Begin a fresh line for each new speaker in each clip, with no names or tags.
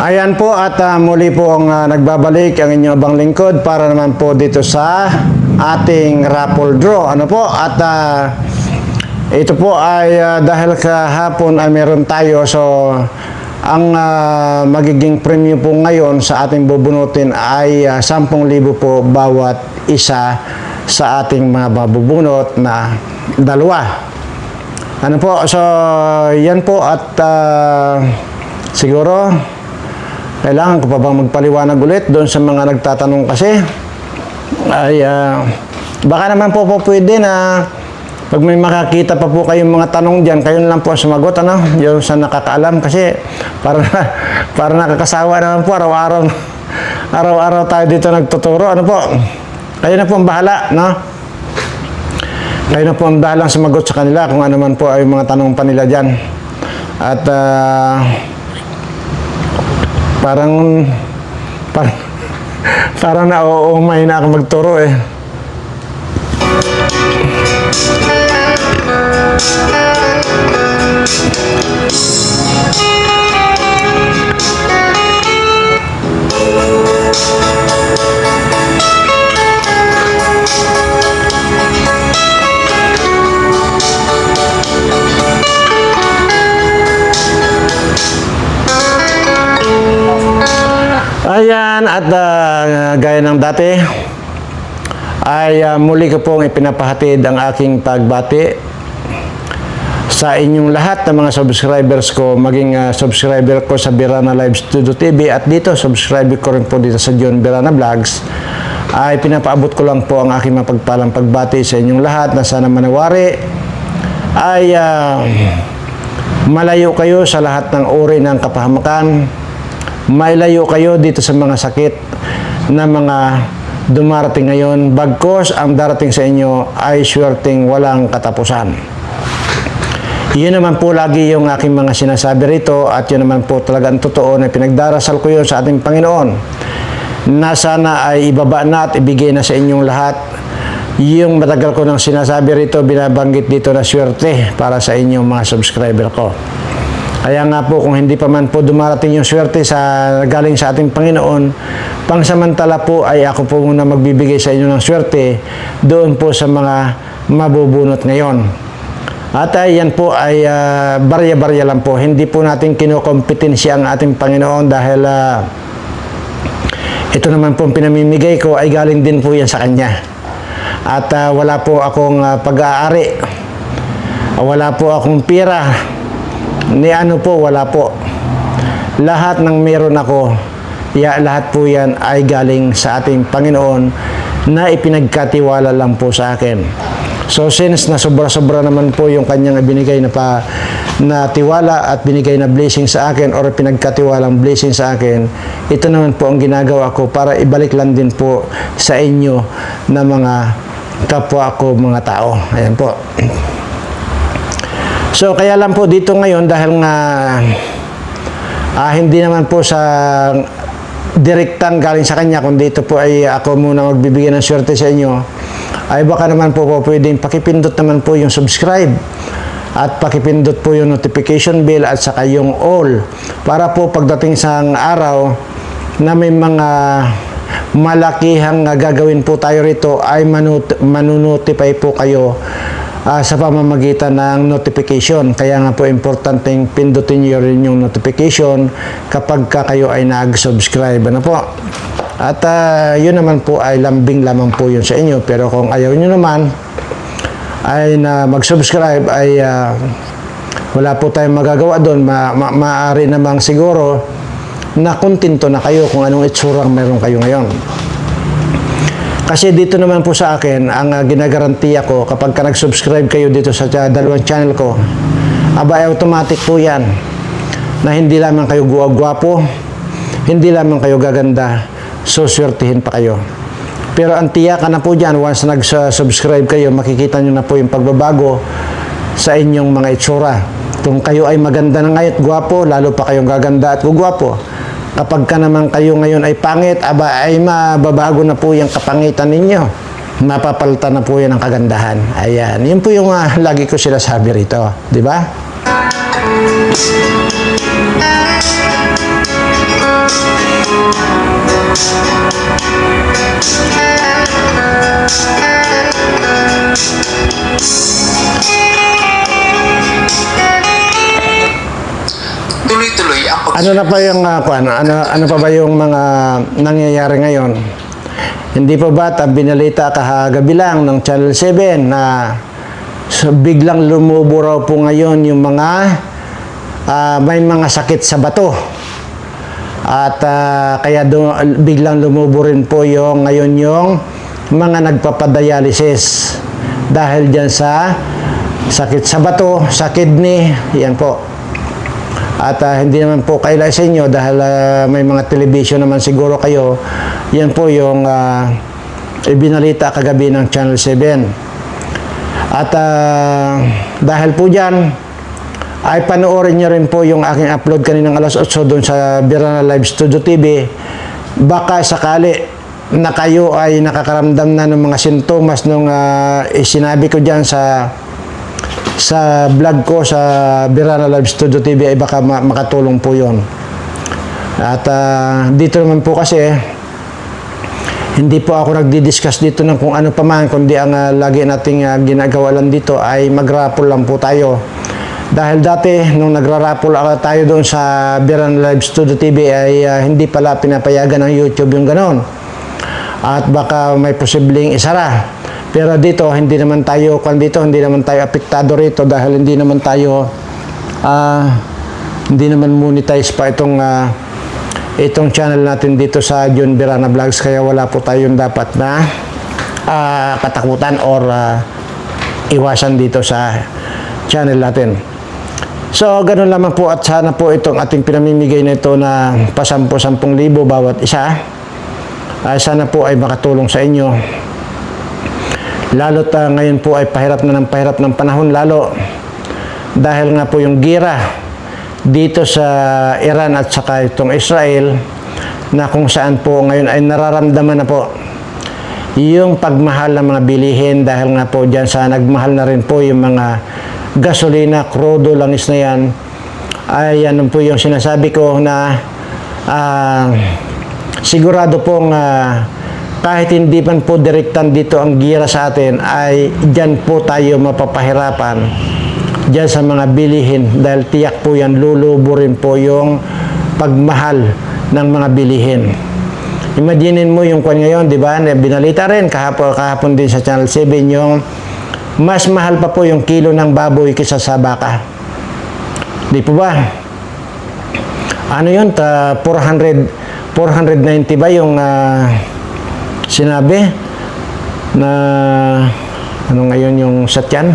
Ayan po at muli po ang nagbabalik ang inyong abang lingkod para naman po dito sa ating raffle draw. Ano po? At ito po ay dahil kahapon ay meron tayo, so ang magiging premium po ngayon sa ating bubunutin ay 10,000 po bawat isa sa ating mga babubunot na dalawa. Ano po? So yan po at siguro kailangan ko pa bang magpaliwanag ulit doon sa mga nagtatanong kasi ay baka naman po pwede na pag may makakita pa po kayong mga tanong dyan, kayo lang po sumagot, ano? Yung sa nakakaalam kasi para nakakasawa naman po araw-araw tayo dito nagtuturo, ano po? Kayo na po ang bahala, no? Kayo na po ang bahalang sumagot sa kanila kung ano man po ay mga tanong pa nila dyan. At parang nauumay na ako magturo eh. Ayan, at gaya ng dati ay muli ko pong ipinapahatid ang aking pagbati sa inyong lahat ng mga subscribers ko, maging subscriber ko sa Birana Live Studio TV at dito subscriber ko rin po dito sa John Birana Vlogs. Ay pinapaabot ko lang po ang aking mapagpalang pagbati sa inyong lahat na sana manawari ay malayo kayo sa lahat ng uri ng kapahamakan, mailayo kayo dito sa mga sakit na mga dumarating ngayon, bagkos ang darating sa inyo ay swerteng walang katapusan. Yun naman po lagi yung aking mga sinasabi rito at yun naman po talaga ang totoo na pinagdarasal ko yun sa ating Panginoon na sana ay ibaba na at ibigay na sa inyong lahat yung matagal ko nang sinasabi rito, binabanggit dito na swerte para sa inyong mga subscriber ko. Kaya nga po kung hindi pa man po dumarating yung swerte galing sa ating Panginoon, pangsamantala po ay ako po muna magbibigay sa inyo ng swerte doon po sa mga mabubunot ngayon. At yan po ay barya-barya lang po. Hindi po natin kinukompetensya ang ating Panginoon dahil ito naman po ang pinamimigay ko ay galing din po yan sa Kanya. At wala po akong pag-aari, wala po akong pira, ni ano po, wala po. Lahat ng meron ako, lahat po yan ay galing sa ating Panginoon na ipinagkatiwala lang po sa akin. So since na sobra-sobra naman po yung kanyang binigay na tiwala at binigay na blessing sa akin or pinagkatiwalang blessing sa akin, ito naman po ang ginagawa ko para ibalik lang din po sa inyo na mga kapwa ko mga tao. Ayan po. So, kaya lang po dito ngayon dahil nga hindi naman po sa direktang galing sa Kanya, kundi dito po ay ako muna magbibigay ng swerte sa inyo, ay baka naman po pwedeng pakipindot naman po yung subscribe at pakipindot po yung notification bell at saka yung all para po pagdating sa araw na may mga malakihang gagawin po tayo rito ay manunotify po kayo sa pamamagitan ng notification. Kaya nga po importanteng pindutin nyo rin yung notification kapag kayo ay nag-subscribe. Ano po? At yun naman po ay lambing lamang po yun sa inyo. Pero kung ayaw nyo naman ay na mag-subscribe ay wala po tayong magagawa doon. Maaari namang siguro na kontento na kayo kung anong itsurang meron kayo ngayon. Kasi dito naman po sa akin, ang ginagarantiya ko, kapag ka nag-subscribe kayo dito sa dalawang channel ko, aba automatic po yan, na hindi lamang kayo gwapo, hindi lamang kayo gaganda, suswertihin pa kayo. Pero ang tiyakan na po dyan, once nag-subscribe kayo, makikita nyo na po yung pagbabago sa inyong mga itsura. Kung kayo ay maganda na ngayon, gwapo, lalo pa kayong gaganda at gwapo. Kapag ka naman kayo ngayon ay pangit, aba ay mababago na po yung kapangitan ninyo. Mapapalitan na po yan ang kagandahan. Ayan, yun po yung lagi ko sila sabi rito. Di ba?
tuloy-tuloy ang
Ano na pa yung ano pa ba yung mga nangyayari ngayon? Hindi pa ba binalita kahagabi lang ng Channel 7 na biglang lumubo raw po ngayon yung mga may mga sakit sa bato. At kaya biglang lumubo rin po yung ngayon yung mga nagpapadialysis dahil dyan sa sakit sa bato, sa kidney, yan po. At hindi naman po kaila sa inyo dahil may mga television naman siguro kayo. Yan po yung ibinalita kagabi ng Channel 7. At dahil po dyan, ay panoorin nyo rin po yung aking upload kaninang alas 8 doon sa Birana Live Studio TV. Baka sakali na kayo ay nakakaramdam na ng mga sintomas nung sinabi ko dyan sa vlog ko sa Birana Live Studio TV ay baka makatulong po yon. At dito naman po kasi hindi po ako nagdi-discuss dito ng kung ano pa man, kundi ang lagi nating ginagawa lang dito ay mag-raffle lang po tayo. Dahil dati nung nagra-raffle tayo doon sa Birana Live Studio TV ay hindi pala pinapayagan ng YouTube yung ganon. At baka may posibleng isara. Pero dito, hindi naman tayo apektado rito dahil hindi naman tayo, hindi naman monetize pa itong channel natin dito sa John Birana Vlogs. Kaya wala po tayong dapat na katakutan or iwasan dito sa channel natin. So, ganun lamang po at sana po itong ating pinamimigay na ito na pa 10,000 bawat isa. Sana po ay makatulong sa inyo. Lalo't ngayon po ay pahirap ng panahon lalo dahil nga po yung gira dito sa Iran at saka itong Israel na kung saan po ngayon ay nararamdaman na po yung pagmahal ng mga bilihin dahil nga po dyan sa nagmahal na rin po yung mga gasolina, crudo, langis na yan. Ay yan po yung sinasabi ko na sigurado pong kahit hindi man po direktan dito ang gira sa atin, ay dyan po tayo mapapahirapan dyan sa mga bilihin dahil tiyak po yan, lulubo rin po yung pagmahal ng mga bilihin. Imaginin mo yung kwan ngayon, di ba? Binalita rin kahapon din sa Channel 7 yung mas mahal pa po yung kilo ng baboy kaysa sa baka. Di po ba? Ano yun? 490 ba yung sinabi na ano ngayon yung satyan,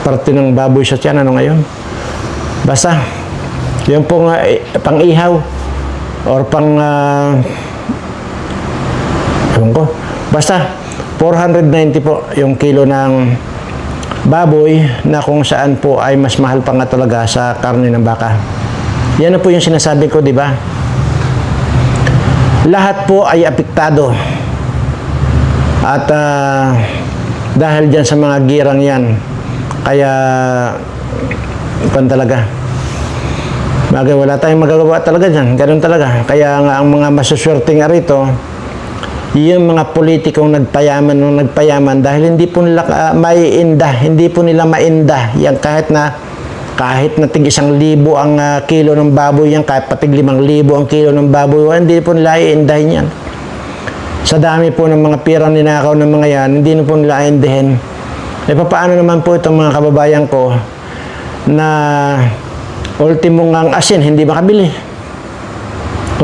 parte ng baboy satyan, ano ngayon, basta yung pong pang ihaw or pang basta 490 po yung kilo ng baboy na kung saan po ay mas mahal pa nga talaga sa karne ng baka. Yan na po yung sinasabi ko, di ba? Lahat po ay apektado. At dahil dyan sa mga girang yan, kaya talaga. Bagay, wala tayong magagawa talaga dyan. Ganun talaga. Kaya nga ang mga masuswerte nga rito, yung mga politikong nagpayaman dahil hindi po nila maiinda, hindi po nila mainda. Yan kahit na tig 1,000 ang kilo ng baboy yan, kahit patig 5,000 ang kilo ng baboy, hindi po nila iindahin yan. Sa dami po ng mga pirang ninakaw ng mga yan, hindi po nila iindahin. Paano naman po itong mga kababayan ko na ultimo ngang asin, hindi makabili.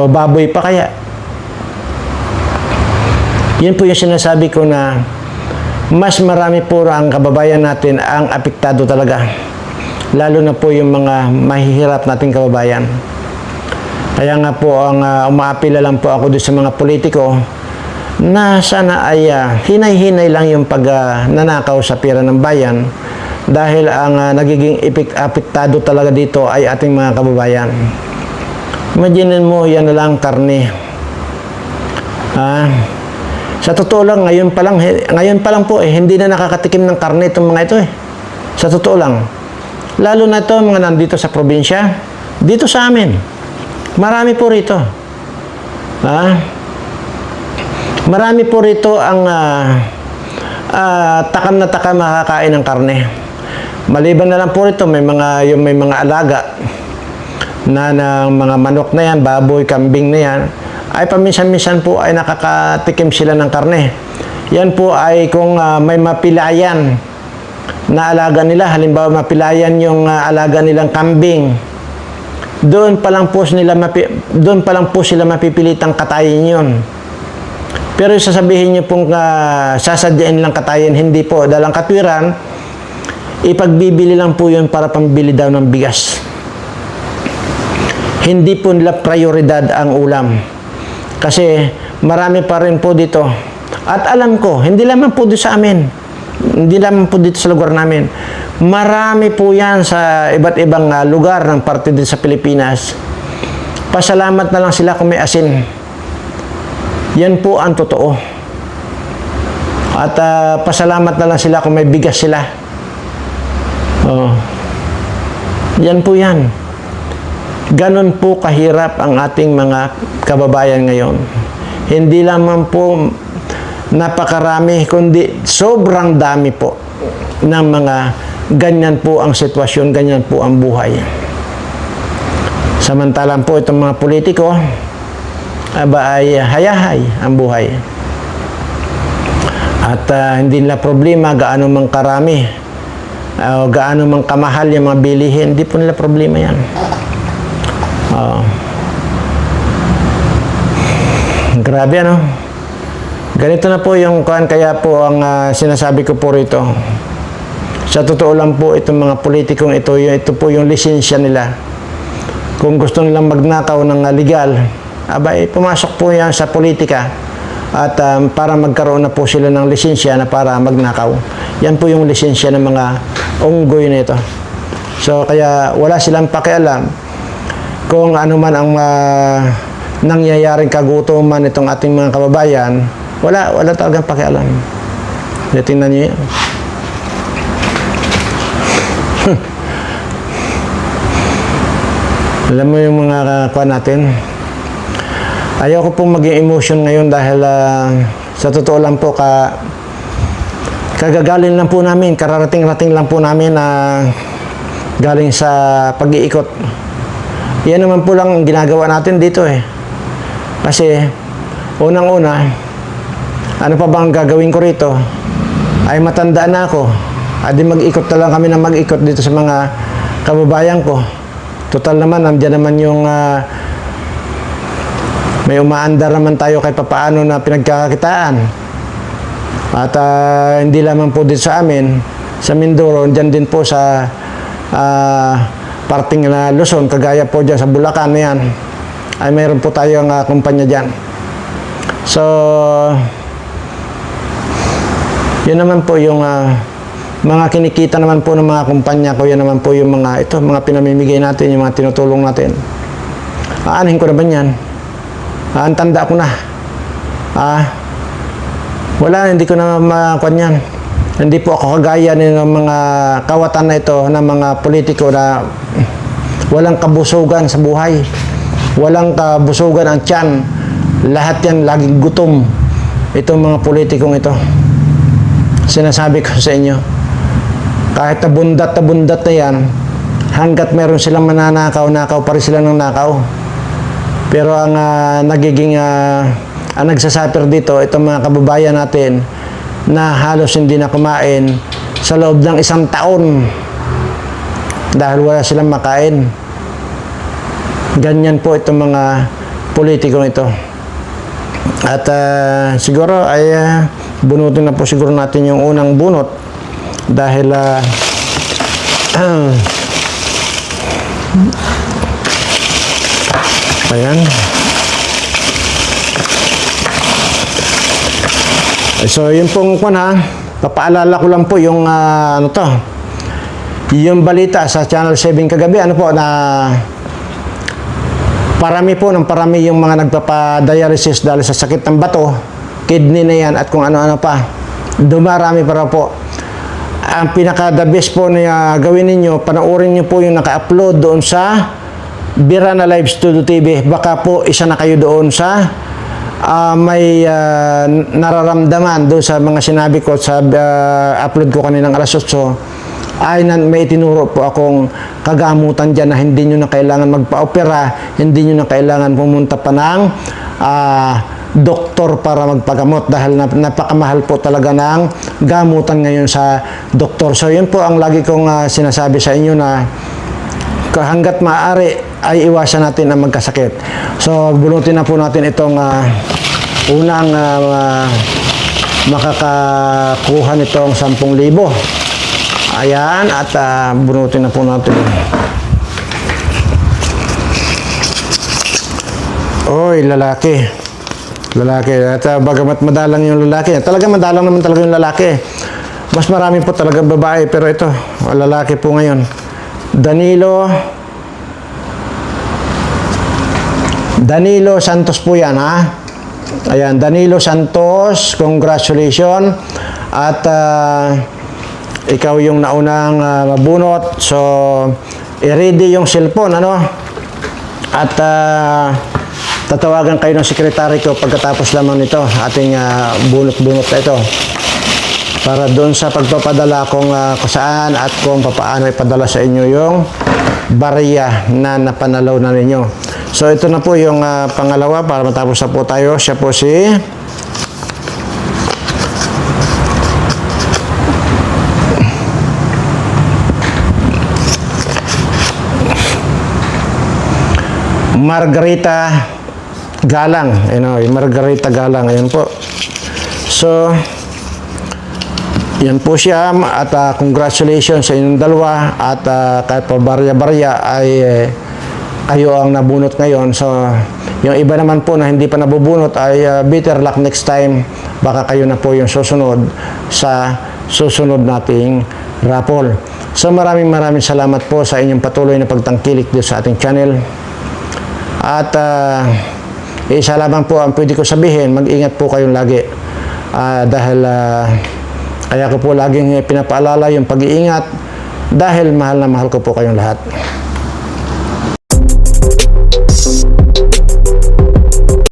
O baboy pa kaya. Yun po yung sinasabi ko na mas marami po ang kababayan natin ang apektado talaga. Lalo na po yung mga mahihirap nating kababayan. Kaya nga po, umaapila lang po ako doon sa mga politiko na sana ay hinay-hinay lang yung nanakaw sa pera ng bayan dahil ang nagiging apektado talaga dito ay ating mga kababayan. Imaginin mo, yan na lang karne. Sa totoo lang, ngayon pa lang po hindi na nakakatikim ng karne itong mga ito Sa totoo lang. Lalo na ito, mga nandito sa probinsya, dito sa amin. Marami po rito. Marami po rito ang takam na takam makakain ng karne. Maliban na lang po rito, may mga alaga na ng mga manok na yan, baboy, kambing na yan, ay paminsan-minsan po ay nakakatikim sila ng karne. Yan po ay kung may mapilayan na alaga nila, halimbawa mapilayan yung alaga nilang kambing, doon pa lang po sila mapipilitang katayin yun. Pero sasabihin niyo pong sasadyain lang katayin, hindi po. Dahil ang katwiran, ipagbibili lang po yun para pambili daw ng bigas. Hindi po nila prioridad ang ulam. Kasi marami pa rin po dito. At alam ko, hindi lamang po dito sa amin. Hindi lamang po dito sa lugar namin. Marami po yan sa iba't ibang lugar ng parte din sa Pilipinas. Pasalamat na lang sila kung may asin. Yan po ang totoo. At pasalamat na lang sila kung may bigas sila. Oh. Yan po yan. Ganon po kahirap ang ating mga kababayan ngayon. Hindi lamang po napakarami, kundi sobrang dami po ng mga ganyan po ang sitwasyon, ganyan po ang buhay. Samantalang po itong mga politiko, ay hayahay ang buhay. At hindi nila problema gaano mang karami o gaano mang kamahal yung mga bilihin, hindi po nila problema yan. Grabe ano. Ganito na po yung kaya po ang sinasabi ko po rito. Sa totoo lang po itong mga politikong ito po yung lisensya nila. Kung gusto nilang magnakaw ng legal, abay pumasok po yan sa politika at para magkaroon na po sila ng lisensya na para magnakaw. Yan po yung lisensya ng mga unggoy na ito. So kaya wala silang pakialam kung ano man ang nangyayaring kagutuman itong ating mga kababayan. Wala talagang pakialam. Tingnan niyo yan. Alam mo yung mga kuha natin, ayaw ko pong maging emotion ngayon dahil sa totoo lang po kagagaling lang po namin, kararating-rating lang po namin na galing sa pag-iikot. Yan naman po lang ang ginagawa natin dito eh. Kasi unang-una, ano pa bang gagawin ko rito? Ay matanda na ako. Adi mag-ikot na lang kami na mag-ikot dito sa mga kababayan ko. Total naman, nandiyan naman yung may umaandar naman tayo kahit papaano na pinagkakakitaan. At hindi lamang po dito sa amin, sa Mindoro, dyan din po sa parting na Luzon, kagaya po dyan sa Bulacan na yan, ay mayroon po tayong kumpanya dyan. So, yun naman po yung mga kinikita naman po ng mga kumpanya ko, yan naman po yung mga mga pinamimigay natin, yung mga tinutulong natin. Aanhin ko na ba yan? Ang tanda ko na. Wala, hindi ko na makuha yan. Hindi po ako kagaya ng mga kawatan na ito ng mga politiko na walang kabusugan sa buhay. Walang kabusugan ang tiyan. Lahat yan laging gutom. Itong mga politikong ito. Sinasabi ko sa inyo, kahit tabundat na yan, hanggat meron silang mananakaw-nakaw pa rin sila ng nakaw. Pero ang nagiging ang nagsasuffer dito, itong mga kababayan natin na halos hindi na kumain sa loob ng 1 taon dahil wala silang makain. Ganyan po itong mga politikong ito. At siguro ay bunutin na po siguro natin yung unang bunot dahil ayan. So yun pong papaalala ko lang po yung yung balita sa Channel 7 kagabi, na parami yung mga nagpapa-dialysis dahil sa sakit ng bato, kidney na yan at kung ano-ano pa. Dumarami para po. Ang pinaka-the best po na gawin ninyo, panoorin nyo po yung naka-upload doon sa Birana Live Studio TV. Baka po isa na kayo doon sa may nararamdaman doon sa mga sinabi ko sa upload ko kaninang alas 8. may tinuro po akong kagamutan dyan na hindi nyo na kailangan magpa-opera, hindi nyo na kailangan pumunta pa ng doktor para magpagamot dahil napakamahal po talaga ng gamutan ngayon sa doktor. So yun po ang lagi kong sinasabi sa inyo na hanggat maaari ay iwasan natin ang magkasakit. So bunutin na po natin itong unang makakakuha nitong 10,000. Ayan, at bunutin na po natin. Oy, lalaki. Lalaki. At bagamat madalang yung lalaki. Talaga madalang naman talaga yung lalaki. Mas marami po talaga babae. Pero ito, lalaki po ngayon. Danilo Santos po yan, ha? Ayan, Danilo Santos. Congratulations. At ikaw yung naunang mabunot. So, i-ready yung cellphone, ano? At tatawagan kayo ng sekretary ko pagkatapos lamang nito, ating bunot-bunot na ito. Para doon sa pagpapadala kung saan at kung paano ipadala sa inyo yung barya na napanalaw na ninyo. So, ito na po yung pangalawa para matapos na po tayo. Siya po si Margarita Galang. Yung Margarita Galang. Ayan po. So, yan po siya. At congratulations sa inyong dalawa. At kahit pa barya-barya ay kayo ang nabunot ngayon. So, yung iba naman po na hindi pa nabubunot ay better luck next time. Baka kayo na po yung susunod sa susunod nating raffle. So, maraming salamat po sa inyong patuloy na pagtangkilik dito sa ating channel. At isa lamang po ang pwede ko sabihin, mag-ingat po kayong lagi. Dahil kaya ko po laging pinapaalala yung pag-iingat dahil mahal na mahal ko po kayong lahat.